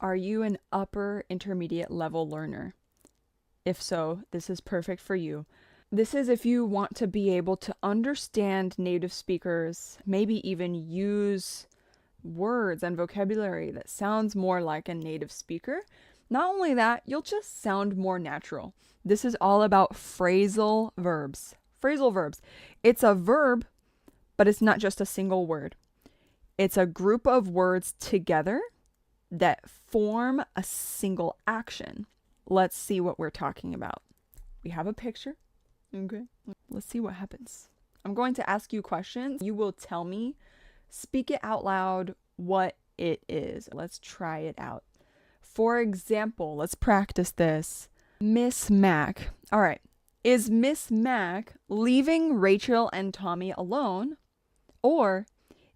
Are you an upper intermediate level learner? If so, this is perfect for you. This is if you want to be able to understand native speakers, maybe even use words and vocabulary that sounds more like a native speaker. Not only that, you'll just sound more natural. This is all about phrasal verbs. Phrasal verbs. It's a verb, but it's not just a single word. It's a group of words together that form a single action. Let's see what we're talking about. We have a picture. Okay. Let's see what happens. I'm going to ask you questions. You will tell me, speak it out loud, what it is. Let's try it out. For example, let's practice this. Miss Mac. All right. Is Miss Mac leaving Rachel and Tommy alone, or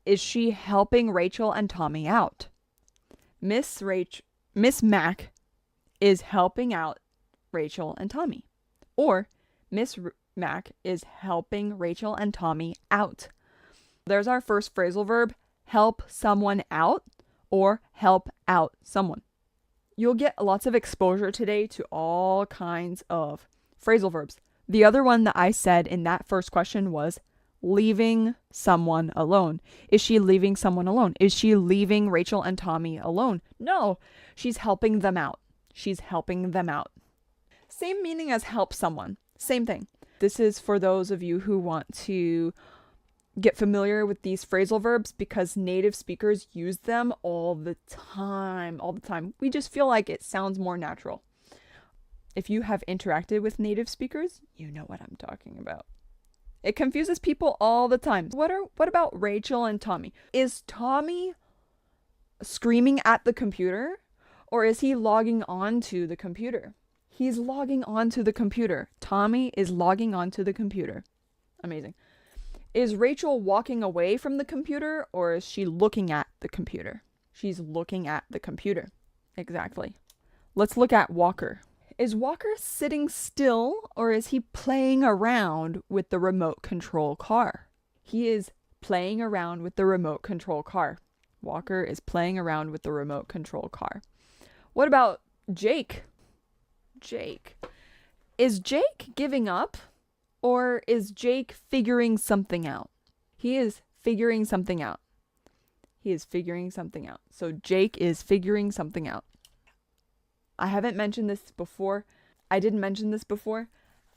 is she helping Rachel and Tommy out? Miss Mac is helping out Rachel and Tommy, or Miss Mac is helping Rachel and Tommy out. There's our first phrasal verb, help someone out or help out someone. You'll get lots of exposure today to all kinds of phrasal verbs. The other one that I said in that first question was leaving someone alone. Is she leaving someone alone? Is she leaving Rachel and Tommy alone? No, she's helping them out. She's helping them out. Same meaning as help someone. Same thing. This is for those of you who want to get familiar with these phrasal verbs because native speakers use them all the time. We just feel like it sounds more natural. If you have interacted with native speakers, you know what I'm talking about. It confuses people all the time. What about Rachel and Tommy? Is Tommy screaming at the computer, or is he logging on to the computer? He's logging on to the computer. Tommy is logging on to the computer. Amazing. Is Rachel walking away from the computer, or is she looking at the computer? She's looking at the computer. Exactly. Let's look at Walker. Is Walker sitting still, or is he playing around with the remote control car? He is playing around with the remote control car. Walker is playing around with the remote control car. What about Jake? Is Jake giving up, or is Jake figuring something out? He is figuring something out. So Jake is figuring something out. I didn't mention this before.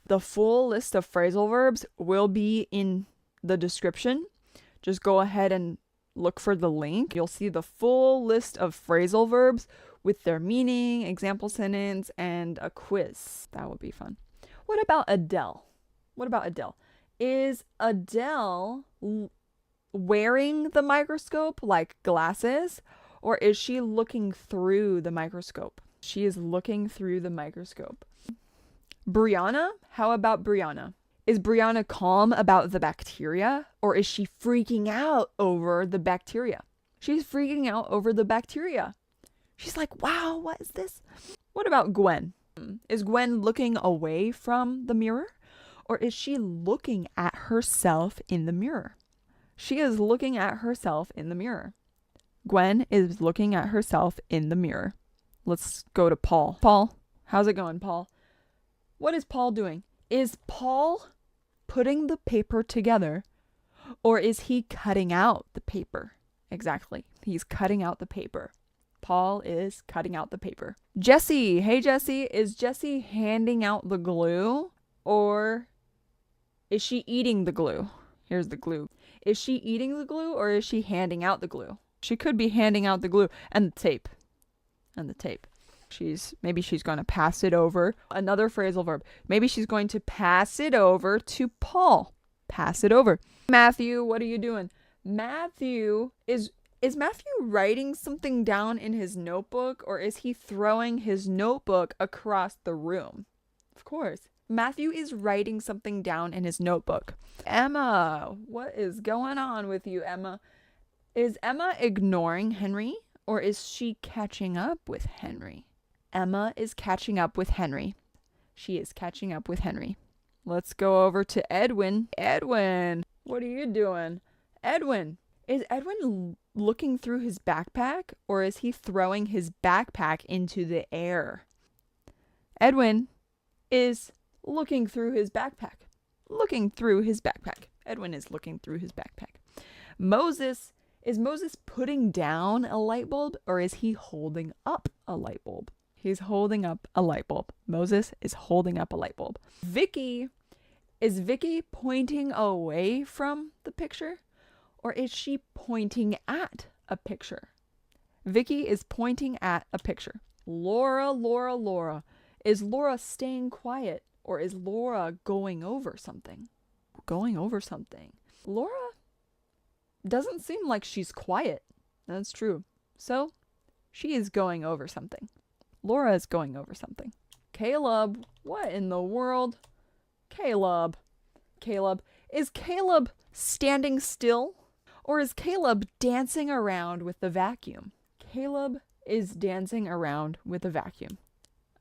The full list of phrasal verbs will be in the description. Just go ahead and look for the link. You'll see the full list of phrasal verbs with their meaning, example sentence, and a quiz. That would be fun. What about Adele? Is Adele wearing the microscope like glasses, or is she looking through the microscope? She is looking through the microscope. Brianna? How about Brianna? Is Brianna calm about the bacteria, or is she freaking out over the bacteria? She's freaking out over the bacteria. She's like, wow, what is this? What about Gwen? Is Gwen looking away from the mirror, or is she looking at herself in the mirror? She is looking at herself in the mirror. Gwen is looking at herself in the mirror. Let's go to Paul. Paul, how's it going, Paul? What is Paul doing? Is Paul putting the paper together, or is he cutting out the paper? Exactly. He's cutting out the paper. Paul is cutting out the paper. Jessie. Hey, Jessie. Is Jessie handing out the glue, or is she eating the glue? Here's the glue. Is she eating the glue, or is she handing out the glue? She could be handing out the glue and the tape. Maybe she's going to pass it over. Another phrasal verb. Maybe she's going to pass it over to Paul. Pass it over. Matthew, what are you doing? Matthew, is Matthew writing something down in his notebook, or is he throwing his notebook across the room? Of course. Matthew is writing something down in his notebook. Emma, what is going on with you, Emma? Is Emma ignoring Henry, or is she catching up with Henry? Emma is catching up with Henry. She is catching up with Henry. Let's go over to Edwin. Edwin, what are you doing? Edwin, Is Edwin looking through his backpack, or is he throwing his backpack into the air? Edwin is looking through his backpack. Looking through his backpack. Edwin is looking through his backpack. Is Moses putting down a light bulb, or is he holding up a light bulb? He's holding up a light bulb. Moses is holding up a light bulb. Is Vicky pointing away from the picture, or is she pointing at a picture? Vicky is pointing at a picture. Laura. Is Laura staying quiet, or is Laura going over something? Laura doesn't seem like she's quiet. That's true. So, she is going over something. Laura is going over something. Caleb, what in the world? Caleb. Is Caleb standing still, or is Caleb dancing around with the vacuum? Caleb is dancing around with the vacuum.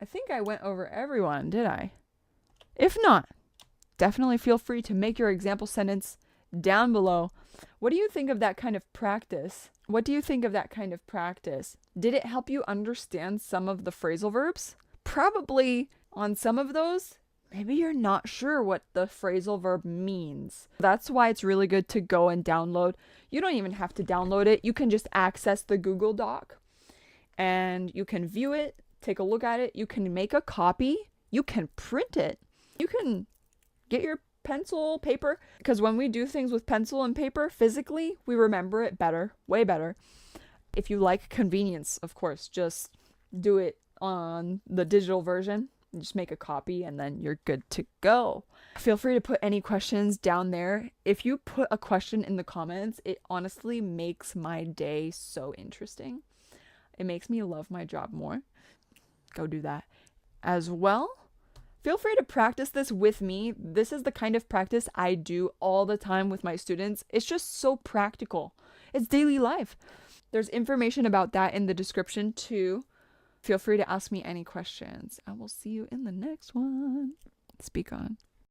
I think I went over everyone, did I? If not, definitely feel free to make your example sentence down below. What do you think of that kind of practice? Did it help you understand some of the phrasal verbs? Probably on some of those, maybe you're not sure what the phrasal verb means. That's why it's really good to go and download. You don't even have to download it. You can just access the Google Doc and you can view it, take a look at it. You can make a copy. You can print it. You can get your pencil, paper, because when we do things with pencil and paper physically, we remember it better, way better. If you like convenience, of course, just do it on the digital version. Just make a copy and then you're good to go. Feel free to put any questions down there. If you put a question in the comments, it honestly makes my day so interesting. It makes me love my job more. Go do that as well. Feel free to practice this with me. This is the kind of practice I do all the time with my students. It's just so practical. It's daily life. There's information about that in the description too. Feel free to ask me any questions. I will see you in the next one. Speak on.